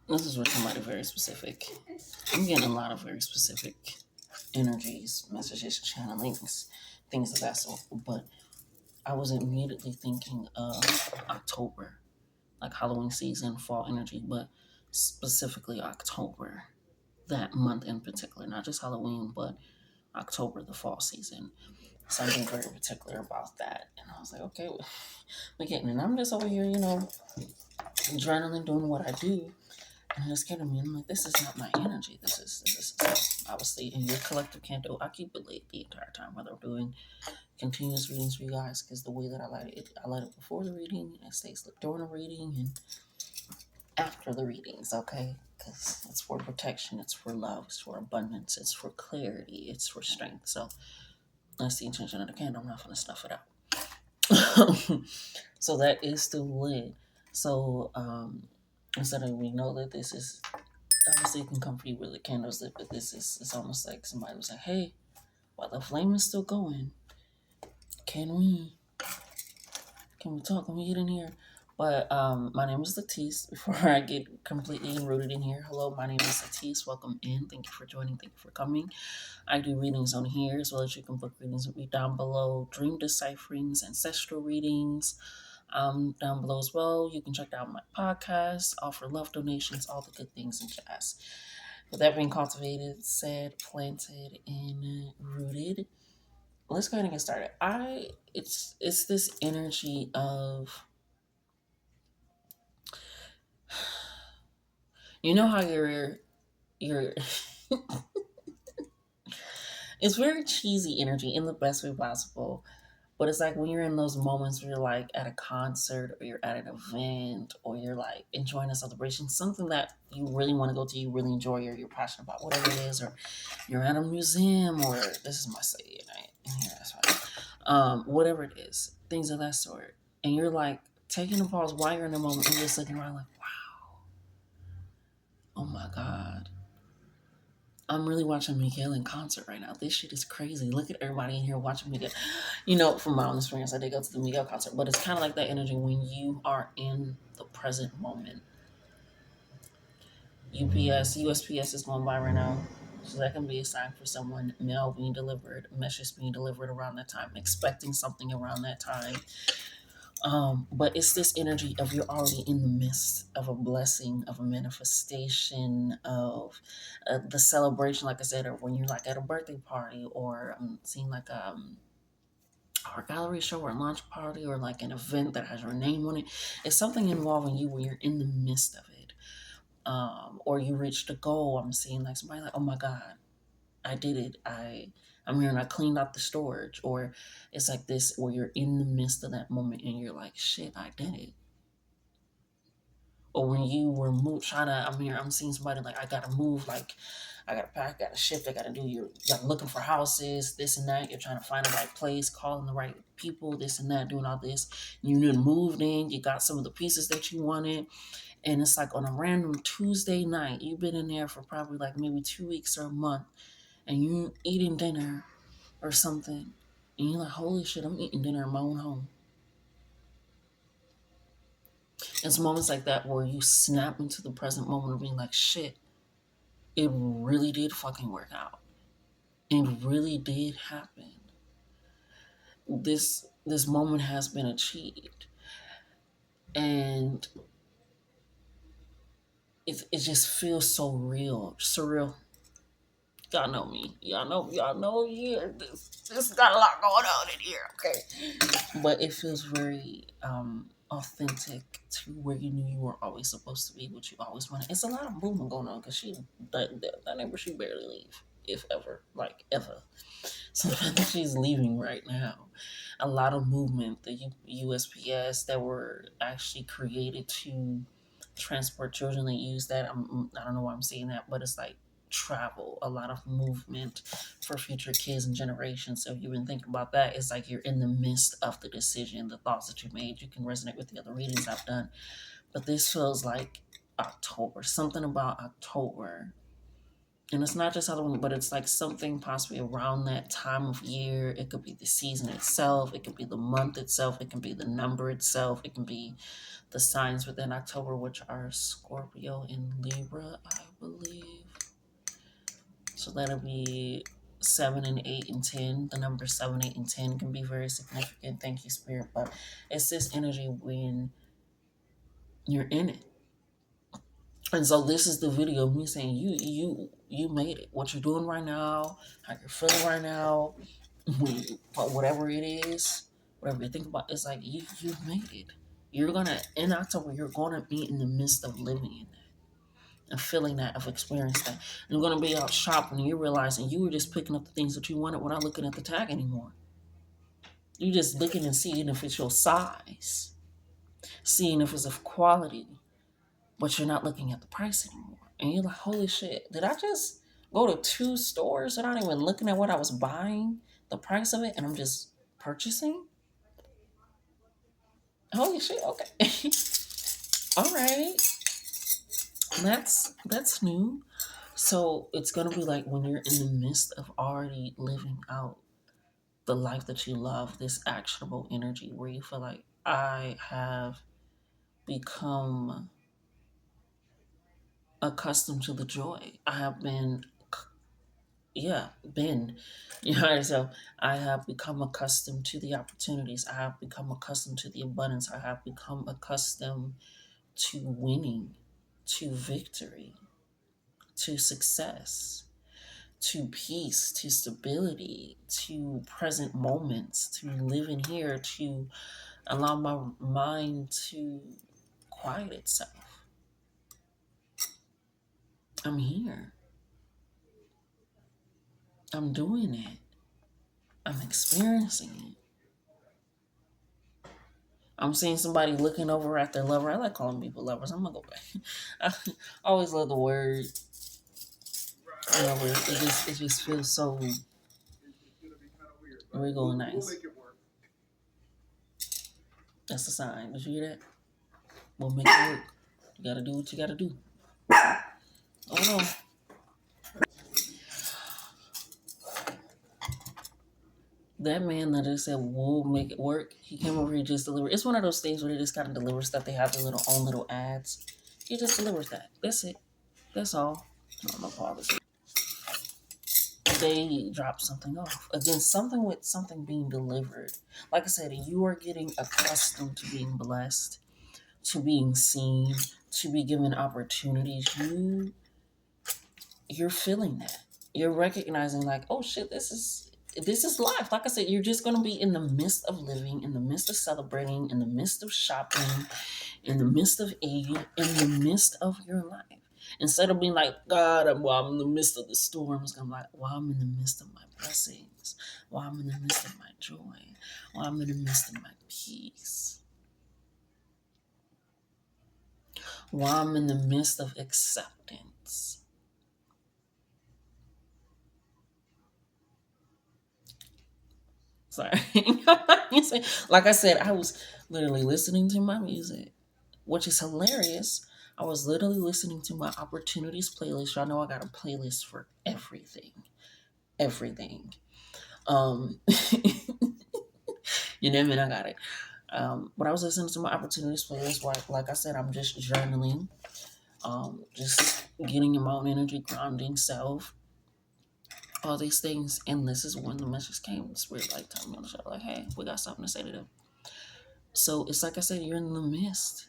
This is with somebody very specific. I'm getting a lot of very specific energies, messages, channelings, things of that sort. But I was immediately thinking of October, like Halloween season, fall energy, but specifically October, that month in particular, not just Halloween, but October, the fall season. Something very particular about that. And I was like, okay, we're getting it. I'm just over here, journaling, doing what I do. And it just came to me, I'm like, this is not my energy. This is obviously in your collective candle. I keep it lit the entire time, whether I'm doing continuous readings for you guys, because the way that I light it before the reading, it stays lit during the reading, and after the readings, okay? Because it's for protection, it's for love, it's for abundance, it's for clarity, it's for strength. So that's the intention of the candle. I'm not going to snuff it out. So that is still lit. So instead of we know that this is obviously it can come for you with the candles lit, but this is it's almost like somebody was like, hey, while the flame is still going, can we talk? Can we get in here? But my name is Latisse. Before I get completely rooted in here, hello, my name is Latisse. Welcome in. Thank you for joining. Thank you for coming. I do readings on here as well as you can book readings with me down below. Dream decipherings, ancestral readings, down below as well. You can check out my podcast, offer love donations, all the good things and jazz. With that being cultivated, said, planted, and rooted, let's go ahead and get started. It's this energy of, you know how you're it's very cheesy energy in the best way possible. But it's like when you're in those moments where you're like at a concert or you're at an event or you're like enjoying a celebration, something that you really want to go to, you really enjoy or you're passionate about, whatever it is, or you're at a museum or this is my city night. Yeah, that's fine. Whatever it is, things of that sort. And you're like taking a pause while you're in the moment and you're just looking around like, wow, oh my God. I'm really watching Miguel in concert right now. This shit is crazy. Look at everybody in here watching Miguel. From my own experience, I did go to the Miguel concert, but it's kind of like that energy when you are in the present moment. USPS is going by right now. So that can be a sign for someone, mail being delivered, message being delivered around that time, expecting something around that time. But it's this energy of you're already in the midst of a blessing, of a manifestation, of the celebration, like I said, or when you're like at a birthday party or seeing like or a gallery show or a launch party or like an event that has your name on it. It's something involving you when you're in the midst of it. Or you reached a goal. I'm seeing like somebody like, oh my God, I did it. I'm here and I cleaned out the storage. Or it's like this where you're in the midst of that moment and you're like, shit, I did it. Or when you were I'm seeing somebody like, I gotta move, like I gotta pack, I gotta shift, I gotta do you're looking for houses, this and that. You're trying to find the right place, calling the right people, this and that, doing all this. You done moved in, you got some of the pieces that you wanted. And it's like on a random Tuesday night, you've been in there for probably like maybe 2 weeks or a month, and you eating dinner or something, and you're like, holy shit, I'm eating dinner in my own home. It's moments like that where you snap into the present moment of being like, shit, it really did fucking work out. It really did happen. This moment has been achieved. And it just feels so real, surreal. Y'all know me. Y'all know yeah, this got a lot going on in here, okay? But it feels very authentic to where you knew you were always supposed to be, what you always wanted. It's a lot of movement going on because that neighbor, she barely leave, if ever, like ever. So the fact that she's leaving right now, a lot of movement, the USPS that were actually created to transport children, they use that. I don't know why I'm saying that, but it's like travel, a lot of movement for future kids and generations. So if you've been thinking about that, it's like you're in the midst of the decision, the thoughts that you made. You can resonate with the other readings I've done, but this feels like October, something about October And it's not just Halloween, but it's like something possibly around that time of year. It could be the season itself, it could be the month itself, it can be the number itself, it can be the signs within October, which are Scorpio and Libra, I believe. So that'll be 7 and 8 and 10. The number 7, 8, and 10 can be very significant. Thank you, Spirit. But it's this energy when you're in it. And so this is the video of me saying you made it. What you're doing right now, how you're feeling right now, whatever it is, whatever you think about, it's like you've made it. You're gonna in October, you're gonna be in the midst of living in that, of feeling that, of experiencing that. And you're gonna be out shopping and you're realizing you were just picking up the things that you wanted without looking at the tag anymore. You're just looking and seeing if it's your size, seeing if it's of quality, but you're not looking at the price anymore. And you're like, holy shit, did I just go to 2 stores without even looking at what I was buying, the price of it, and I'm just purchasing? Holy shit, okay. All right. That's new. So it's gonna be like when you're in the midst of already living out the life that you love, this actionable energy where you feel like I have become accustomed to the joy. I have been, yeah, been, you know, so I have become accustomed to the opportunities. I have become accustomed to the abundance. I have become accustomed to winning, to victory, to success, to peace, to stability, to present moments, to live in here, to allow my mind to quiet itself. I'm here. I'm doing it. I'm experiencing it. I'm seeing somebody looking over at their lover. I like calling people lovers. I'm gonna go back. I always love the word lover. It just feels so regal and nice. That's a sign. Did you hear that? We'll make it work. You gotta do what you gotta do. Hold on. That man that just said we'll make it work, he came over here just delivered. It's one of those things where they just kind of deliver stuff. They have their own little ads. He just delivers that. That's it. That's all. No problem. They drop something off. Again, something with something being delivered. Like I said, you are getting accustomed to being blessed, to being seen, to be given opportunities. You're feeling that. You're recognizing like, oh shit, this is life. Like I said, you're just gonna be in the midst of living, in the midst of celebrating, in the midst of shopping, in the midst of eating, in the midst of your life. Instead of being like, God, I'm in the midst of the storm, it's gonna be like, well, I'm in the midst of my blessings. Well, I'm in the midst of my joy. Well, I'm in the midst of my peace. Well, I'm in the midst of acceptance. Sorry. Like I said, I was literally listening to my music, which is hilarious. I was literally listening to my opportunities playlist. Y'all know I got a playlist for everything. Everything. Um you name it, I got it. But I was listening to my opportunities playlist where, like I said, I'm just journaling, just getting in my own energy, grounding self, all these things. And this is when the message came. The spirit like telling me on the show, like, hey, we got something to say to them. So it's like I said, you're in the midst.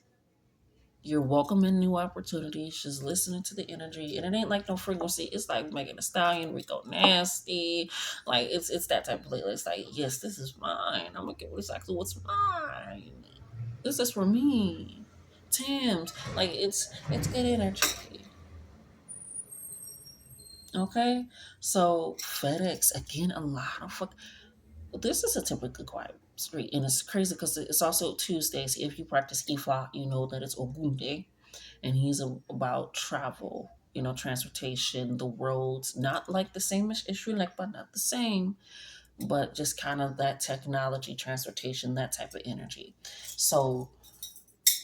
You're welcoming new opportunities, just listening to the energy. And it ain't like no frequency. It's like Megan Thee Stallion, Rico Nasty. Like it's that type of playlist. Like, yes, this is mine. I'm gonna give exactly what's mine. This is for me. Tim's. Like it's good energy. Okay? So FedEx, again, a lot of this is a typically quiet street, and it's crazy because it's also Tuesdays. If you practice Ifa, you know that it's Ogunde, and he's about travel, transportation, the roads, not like the same issue, like, but not the same, but just kind of that technology, transportation, that type of energy. So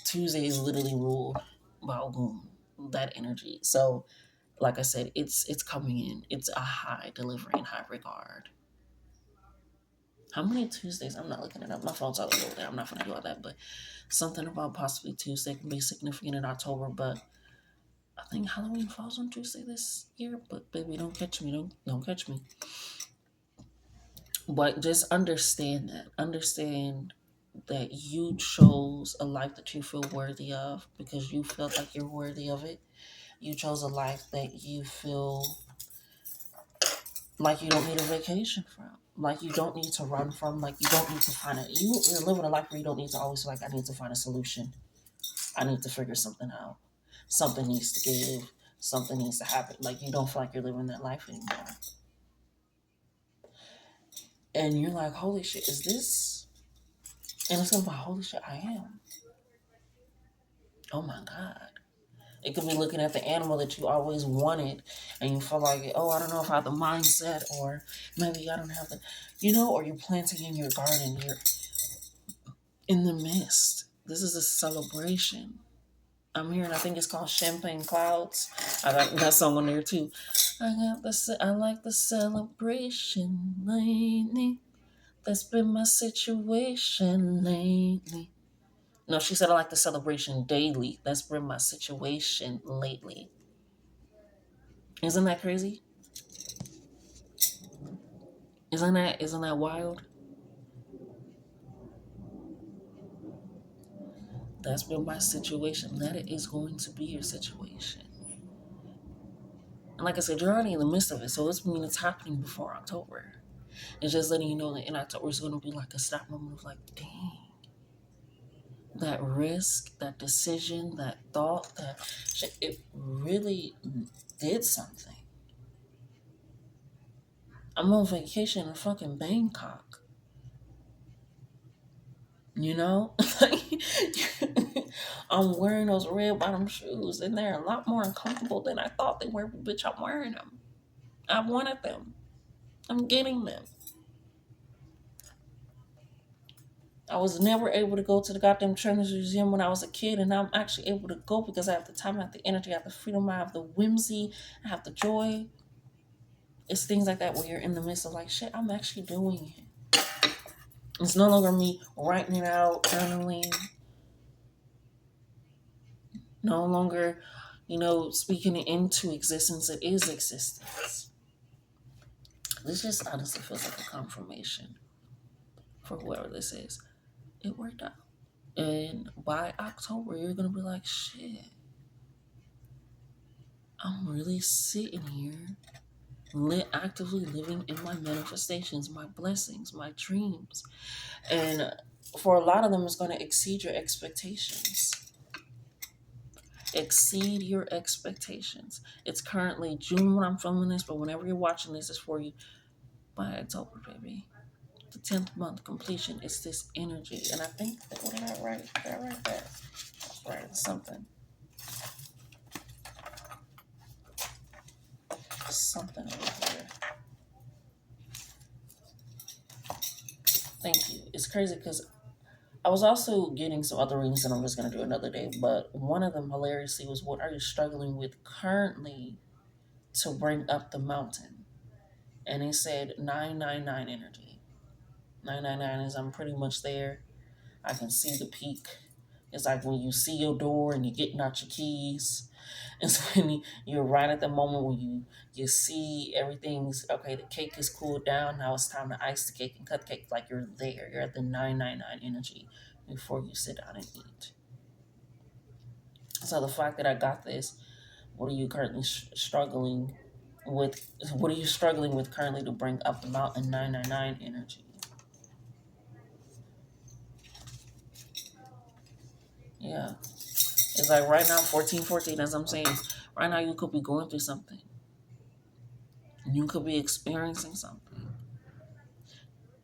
Tuesday is literally ruled by Ogun, that energy. So Like I said, it's coming in. It's a high delivery and high regard. How many Tuesdays? I'm not looking it up. My phone's all over there. I'm not gonna do all that, but something about possibly Tuesday can be significant in October. But I think Halloween falls on Tuesday this year. But baby, don't catch me. Don't catch me. But just understand that. Understand that you chose a life that you feel worthy of because you felt like you're worthy of it. You chose a life that you feel like you don't need a vacation from, like you don't need to run from, like you don't need to find it. You're living a life where you don't need to always feel like I need to find a solution. I need to figure something out. Something needs to give. Something needs to happen. Like you don't feel like you're living that life anymore. And you're like, holy shit, is this? And it's gonna be, holy shit, I am. Oh my God. It could be looking at the animal that you always wanted and you feel like, oh, I don't know if I have the mindset or maybe I don't have the, or you're planting in your garden, you're in the midst. This is a celebration. I'm hearing, I think it's called Champagne Clouds. I got that song on there too. I like the celebration lately. That's been my situation lately. No, she said I like the celebration daily. That's been my situation lately. Isn't that crazy? Isn't that wild? That's been my situation. That is going to be your situation. And like I said, you're already in the midst of it, so it's happening before October. It's just letting you know that in October is going to be like a stop moment of like, dang, that risk, that decision, that thought, that shit, it really did something. I'm on vacation in fucking Bangkok. You know? I'm wearing those red bottom shoes and they're a lot more uncomfortable than I thought they were, but bitch, I'm wearing them. I wanted them. I'm getting them. I was never able to go to the goddamn Children's Museum when I was a kid, and now I'm actually able to go because I have the time, I have the energy, I have the freedom, I have the whimsy, I have the joy. It's things like that where you're in the midst of like, shit, I'm actually doing it. It's no longer me writing it out, journaling, no longer, speaking it into existence. It is existence. This just honestly feels like a confirmation for whoever this is. It worked out. And by October, you're going to be like, shit, I'm really sitting here actively living in my manifestations, my blessings, my dreams. And for a lot of them, it's going to exceed your expectations. Exceed your expectations. It's currently June when I'm filming this, but whenever you're watching this, it's for you by October, baby. The 10th month completion is this energy. And I think, what did I write? Did I write that? I was writing something. Something over here. Thank you. It's crazy because I was also getting some other readings that I'm just going to do another day, but one of them hilariously was, what are you struggling with currently to bring up the mountain? And it said 999 energy. 999 is I'm pretty much there. I can see the peak. It's like when you see your door and you're getting out your keys. It's when you're right at the moment when you see everything's okay, the cake is cooled down. Now it's time to ice the cake and cut the cake. Like you're there. You're at the 999 energy before you sit down and eat. So the fact that I got this, what are you currently struggling with? What are you struggling with currently to bring up the mountain 999 energy? Yeah. It's like right now, 1414, as I'm saying, right now you could be going through something. You could be experiencing something.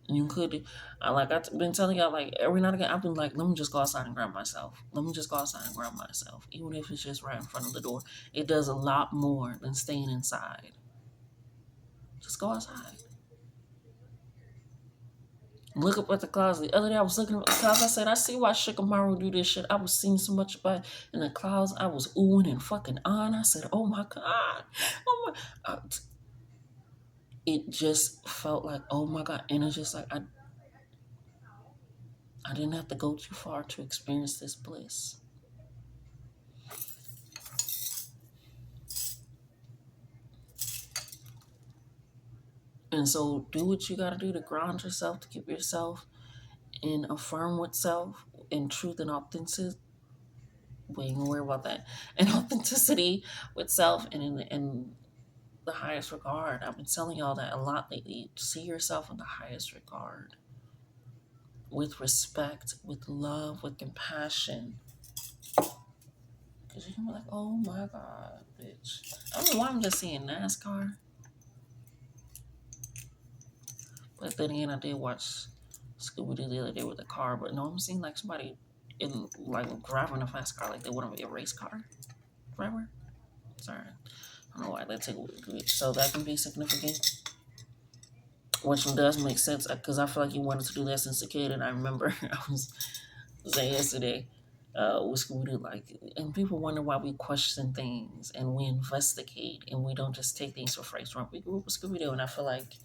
You could, like I've been telling y'all, like every now and again, I've been like, let me just go outside and grab myself. Let me just go outside and grab myself. Even if it's just right in front of the door. It does a lot more than staying inside. Just go outside. Look up at the clouds. The other day I was looking up at the clouds. I said, I see why Shikamaru do this shit. I was seeing so much about it in the clouds. I was oohing and fucking on. I said, oh my God. Oh my. It just felt like, oh my God. And it's just like, I didn't have to go too far to experience this bliss. And so do what you got to do to ground yourself, to keep yourself and affirm with self in truth and authenticity. We ain't gonna worry about that. And authenticity with self and in the highest regard. I've been telling y'all that a lot lately. See yourself in the highest regard. With respect, with love, with compassion. Because you can be like, oh my God, bitch. I don't know why I'm just seeing NASCAR. But then again, I did watch Scooby Doo the other day with the car. But no, I'm seeing like somebody in like driving a fast car, like they want to be a race car driver. Sorry, I don't know why they take it. So that can be significant, which does make sense because I feel like you wanted to do that since a kid. And I remember I was saying yesterday with Scooby Doo, like, and people wonder why we question things and we investigate and we don't just take things for face value. We grew up with Scooby Doo, and I feel like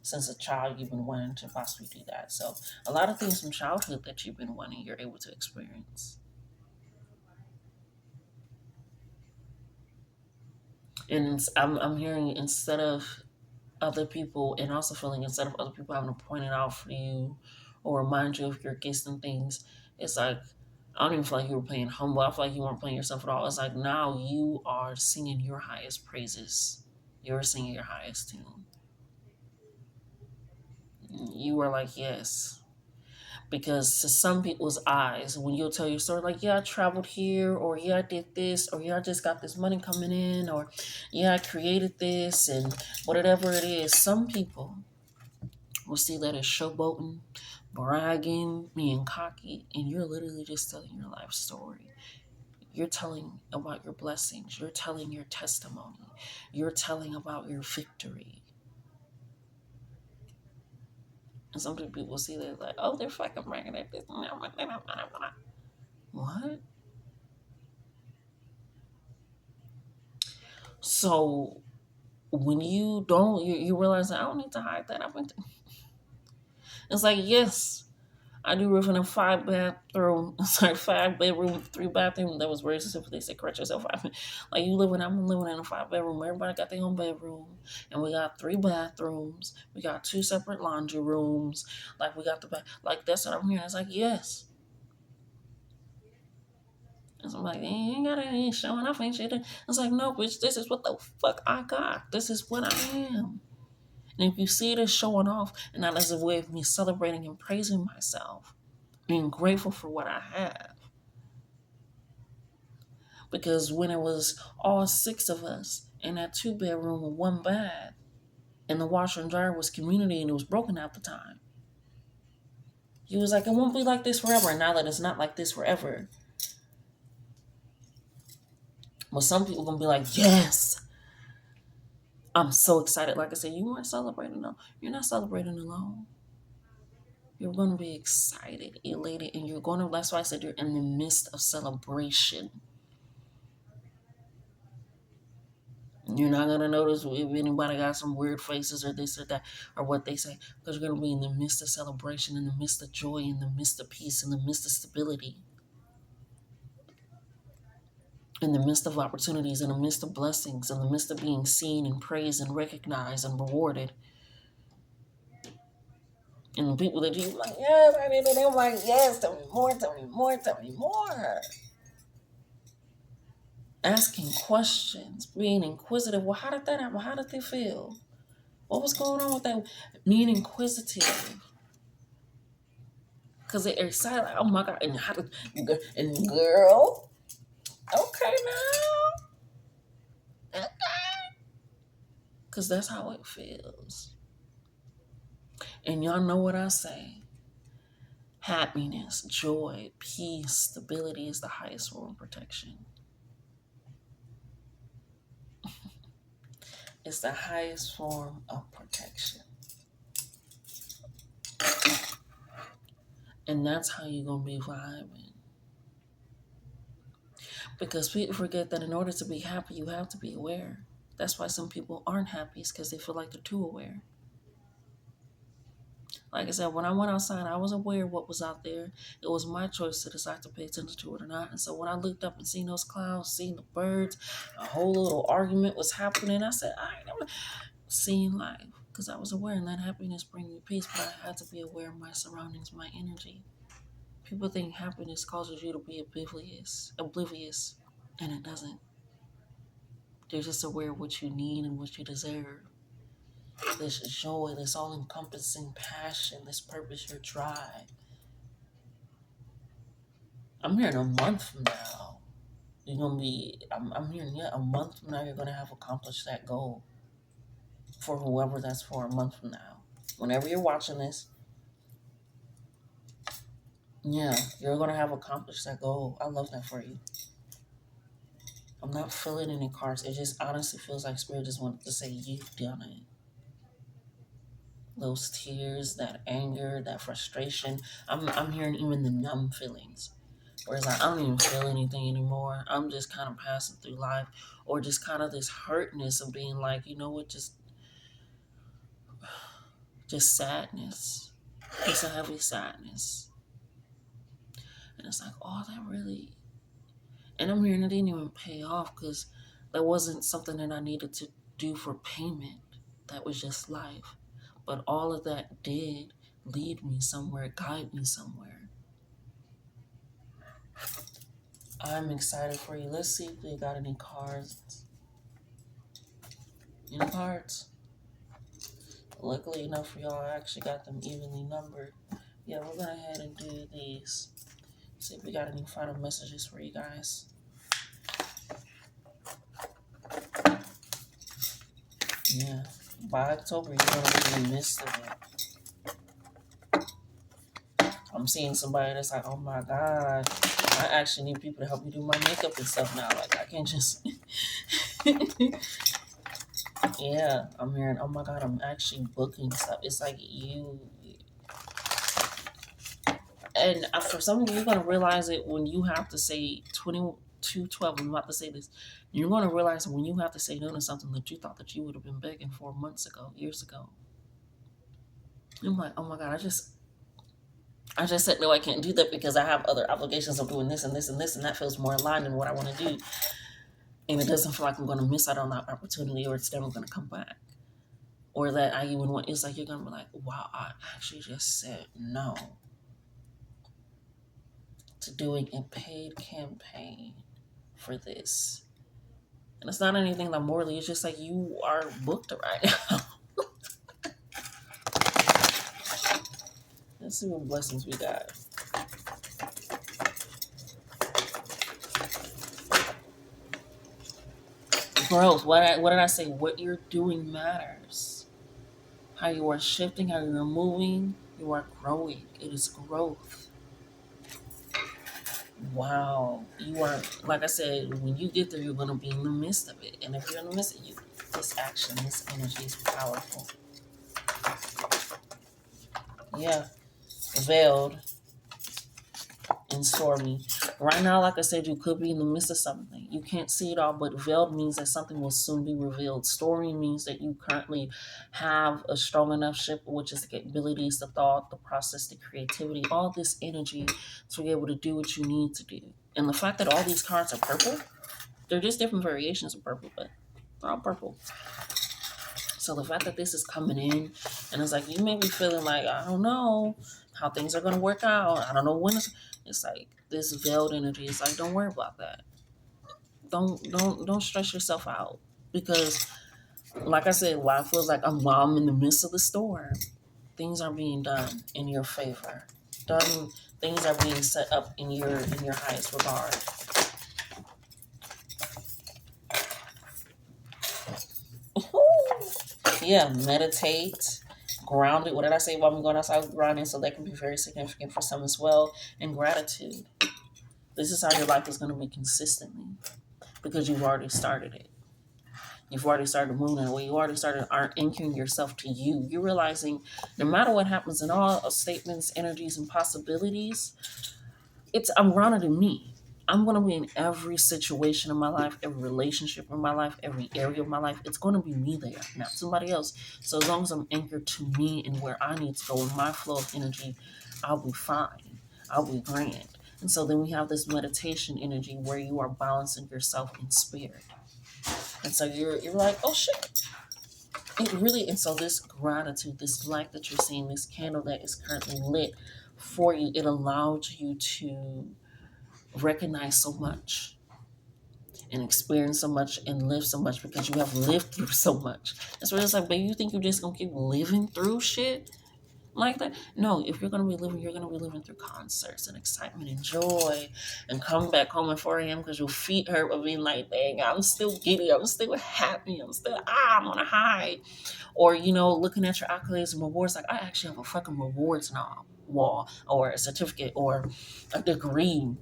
since a child you've been wanting to possibly do that. So a lot of things from childhood that you've been wanting, you're able to experience. And I'm hearing instead of other people, and also feeling instead of other people having to point it out for you or remind you of your gifts and things, it's like I don't even feel like you were playing humble. I feel like you weren't playing yourself at all. It's like now you are singing your highest praises. You're singing your highest tune. You were like, yes. Because to some people's eyes, when you'll tell your story, like, yeah, I traveled here, or yeah, I did this, or yeah, I just got this money coming in, or yeah, I created this, and whatever it is, some people will see that as showboating, bragging, being cocky, and you're literally just telling your life story. You're telling about your blessings. You're telling your testimony. You're telling about your victory. And some people see that like, oh, they're fucking bragging at this. What? So when you don't, you realize that I don't need to hide that. It's like, yes, I do live in a 5 bathroom, sorry, 5 bedroom, 3 bathroom. That was very specific. They said, correct yourself. Like I'm living in a 5 bedroom. Everybody got their own bedroom. And we got 3 bathrooms. We got 2 separate laundry rooms. Like we got like that's what I'm hearing. It's like, yes. And so I'm like, you ain't got any showing off, ain't shit. It's like, no, bitch, this is what the fuck I got. This is what I am. And if you see it as showing off and not as a way of me celebrating and praising myself, being grateful for what I have. Because when it was all 6 of us in that 2 bedroom with 1 bath, and the washer and dryer was community and it was broken at the time, he was like, it won't be like this forever. And now that it's not like this forever. But some people gonna be like, yes, I'm so excited. Like I said, you weren't celebrating alone. You're not celebrating alone. You're gonna be excited, elated, and you're gonna, that's why I said you're in the midst of celebration. You're not gonna notice if anybody got some weird faces or this or that or what they say, because you're gonna be in the midst of celebration, in the midst of joy, in the midst of peace, in the midst of stability, in the midst of opportunities, in the midst of blessings, in the midst of being seen and praised and recognized and rewarded. And the people that you like, yes, I did it. I'm like, yes, tell me more, tell me more, tell me more. Asking questions, being inquisitive. Well, how did that happen? How did they feel? What was going on with that? Being inquisitive. Because they're excited, like, oh my God, and how did, and girl, okay now. Because that's how it feels. And y'all know what I say. Happiness, joy, peace, stability is the highest form of protection. It's the highest form of protection. And that's how you're going to be vibing. Because people forget that in order to be happy, you have to be aware. That's why some people aren't happy, is because they feel like they're too aware. Like I said, when I went outside, I was aware of what was out there. It was my choice to decide to pay attention to it or not. And so when I looked up and seen those clouds, seen the birds, a whole little argument was happening, I said, I ain't never seen life. Because I was aware, and that happiness brings me peace, but I had to be aware of my surroundings, my energy. People think happiness causes you to be oblivious, and it doesn't. They're just aware of what you need and what you deserve. This joy, this all-encompassing passion, this purpose, your drive. I'm hearing a month from now, you're gonna be. I'm hearing, yeah, a month from now you're gonna have accomplished that goal. For whoever that's for, a month from now, whenever you're watching this, yeah, you're gonna have accomplished that goal. I love that for you. I'm not feeling any cards. It just honestly feels like Spirit just wanted to say you've done it. Those tears, that anger, that frustration. I'm hearing even the numb feelings. Whereas I don't even feel anything anymore. I'm just kind of passing through life. Or just kind of this hurtness of being like, you know what, just sadness. It's a heavy sadness. And it's like, oh, that really. And I'm hearing it didn't even pay off because that wasn't something that I needed to do for payment. That was just life. But all of that did lead me somewhere, guide me somewhere. I'm excited for you. Let's see if we got any cards. Any cards? Luckily enough for y'all, I actually got them evenly numbered. Yeah, we're going to head and do these. See if we got any final messages for you guys. Yeah, by October, you're going to be in the midst of it. I'm seeing somebody that's like, oh my God, I actually need people to help me do my makeup and stuff now. Like, I can't just. Yeah, I'm hearing, oh my God, I'm actually booking stuff. It's like you. And for some of you, you're going to realize it when you have to say 22:12. I'm about to say this. You're going to realize when you have to say no to something that you thought that you would have been begging for months ago, years ago. I'm like, oh my God, I just said no, I can't do that because I have other obligations of doing this and this and this, and that feels more aligned than what I want to do. And it doesn't feel like I'm going to miss out on that opportunity, or it's never going to come back. Or that I even want, it's like you're going to be like, wow, I actually just said no to doing a paid campaign for this. And it's not anything that morally, it's just like you are booked right now. Let's see what blessings we got. Growth. What did I say? What you're doing matters. How you are shifting, how you're moving, you are growing. It is growth. Wow. You are, like I said, when you get there, you're going to be in the midst of it. And if you're in the midst of it, this action, this energy is powerful. Yeah. Veiled and stormy. Right now, like I said, you could be in the midst of something. You can't see it all, but veiled means that something will soon be revealed. Stormy means that you currently have a strong enough ship, which is the capabilities, the thought, the process, the creativity, all this energy to be able to do what you need to do. And the fact that all these cards are purple, they're just different variations of purple, but they're all purple. So the fact that this is coming in, and it's like you may be feeling like, I don't know how things are going to work out. I don't know when it's like this veiled energy. It's like, don't worry about that. Don't stress yourself out, because like I said, while it feels like while I'm in the midst of the storm, things are being done in your favor. Things are being set up in your highest regard. Yeah, meditate, grounded. What did I say? While I'm going outside, grounding, so that can be very significant for some as well. And gratitude. This is how your life is going to be consistently, because you've already started it. You've already started moving away. You already started anchoring yourself to you. You're realizing no matter what happens in all statements, energies, and possibilities, I'm grounded in me. I'm going to be in every situation in my life, every relationship in my life, every area of my life. It's going to be me there, not somebody else. So as long as I'm anchored to me and where I need to go in my flow of energy, I'll be fine. I'll be grand. And so then we have this meditation energy where you are balancing yourself in spirit. And so you're like, oh shit. It really, and so this gratitude, this light that you're seeing, this candle that is currently lit for you, it allows you to recognize so much and experience so much and live so much because you have lived through so much. That's where it's like, baby, you think you're just gonna keep living through shit like that? No, if you're gonna be living, you're gonna be living through concerts and excitement and joy and come back home at 4 a.m. because your feet hurt of being like, dang, I'm still giddy, I'm still happy, I'm on a high. Or, looking at your accolades and rewards, like I actually have a fucking rewards knob wall or a certificate or a degree,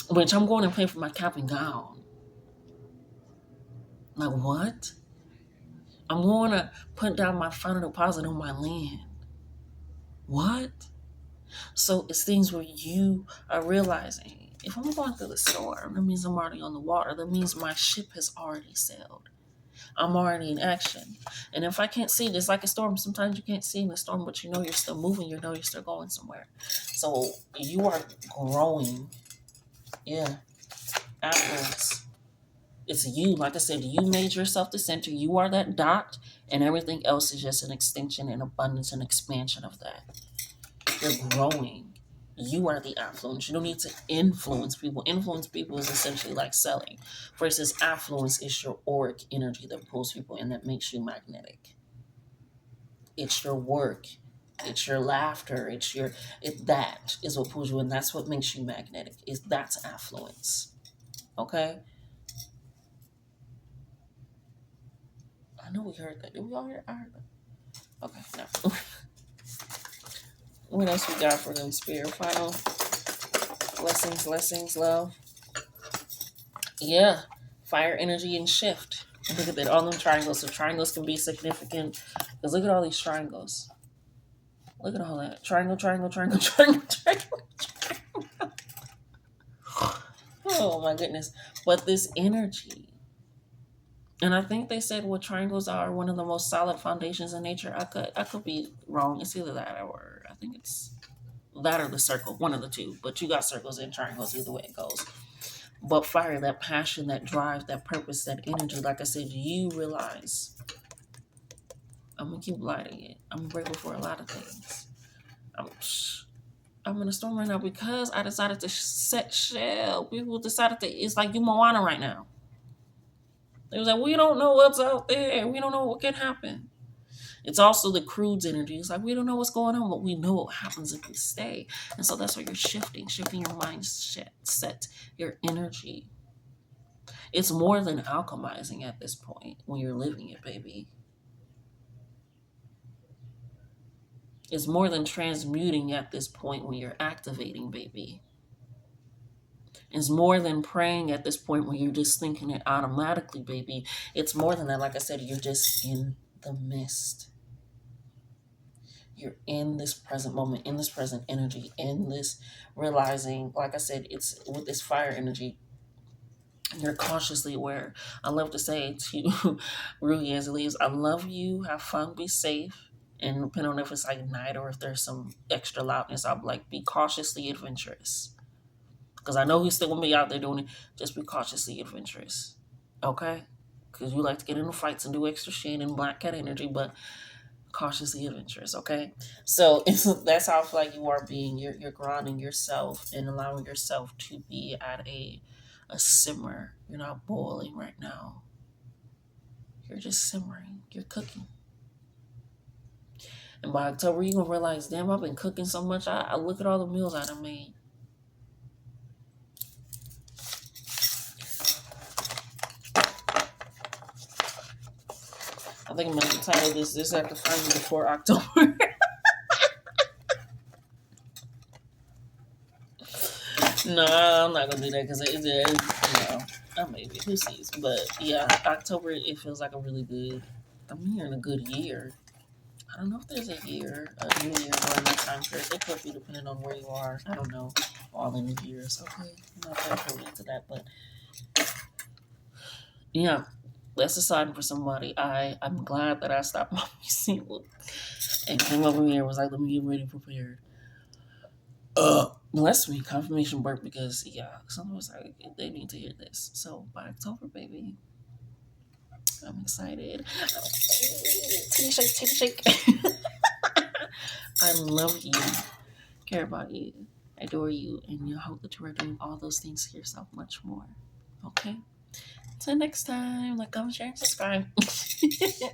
which I'm going to pay for my cap and gown. Like what? I'm going to put down my final deposit on my land. What? So it's things where you are realizing, if I'm going through the storm, that means I'm already on the water. That means my ship has already sailed. I'm already in action. And if I can't see, just like a storm, sometimes you can't see in the storm, but you're still moving, you're still going somewhere. So you are growing. Yeah. Afterwards. It's you. Like I said, you made yourself the center. You are that dot, and everything else is just an extension and abundance and expansion of that. You're growing. You are the affluence. You don't need to influence people. Influence people is essentially like selling. Versus affluence is your auric energy that pulls people in, that makes you magnetic. It's your work. It's your laughter. That is what pulls you in. That's what makes you magnetic. That's affluence. Okay? I know we heard that. Did we all hear? I heard that. Okay, no. What else we got for them, Spirit? Final blessings, love. Yeah, fire, energy, and shift. Look at that, all them triangles. So triangles can be significant because look at all these triangles. Look at all that triangle. Oh my goodness! But this energy. And I think they said what triangles are one of the most solid foundations in nature. I could be wrong. It's either that or I think it's that or the circle, one of the two. But you got circles and triangles, either way it goes. But fire, that passion, that drive, that purpose, that energy, like I said, you realize I'm gonna keep lighting it. I'm grateful for a lot of things. I'm in a storm right now because I decided to set shell. People decided to. It's like you Moana right now. It was like, we don't know what's out there. We don't know what can happen. It's also the crude's energy. It's like, we don't know what's going on, but we know what happens if we stay. And so that's why you're shifting your mindset, your energy. It's more than alchemizing at this point when you're living it, baby. It's more than transmuting at this point when you're activating, baby. It's more than praying at this point when you're just thinking it automatically, baby. It's more than that. Like I said, you're just in the mist. You're in this present moment, in this present energy, in this realizing, like I said, it's with this fire energy. You're consciously aware. I love to say to Ruhi as it leaves, I love you, have fun, be safe. And depending on if it's like night or if there's some extra loudness, I'll be like, be cautiously adventurous. Because I know he's still going to be out there doing it. Just be cautiously adventurous. Okay? Because you like to get into fights and do extra shit and black cat energy, but cautiously adventurous, okay? So that's how I feel like you are being. You're grounding yourself and allowing yourself to be at a simmer. You're not boiling right now. You're just simmering. You're cooking. And by October, you're going to realize, damn, I've been cooking so much. I look at all the meals I done made. I think I'm going to title this after finding before October. No, I'm not gonna do that because maybe who sees? But yeah, October it feels like a really good. I'm hearing a good year. I don't know if there's a year, a new year during that time period. It could be depending on where you are. I don't know. All in the years. Okay, I'm not that privy to that, but yeah, that's deciding for somebody. I'm glad that I stopped my single and came over here and was like, let me get ready prepared. Bless me, confirmation work because yeah, someone was like they need to hear this. So by October, baby, I'm excited. Titty shake, titty shake. I love you, care about you, adore you, and you hope that you are doing all those things for yourself much more. Okay. Till next time, like, comment, share, and subscribe.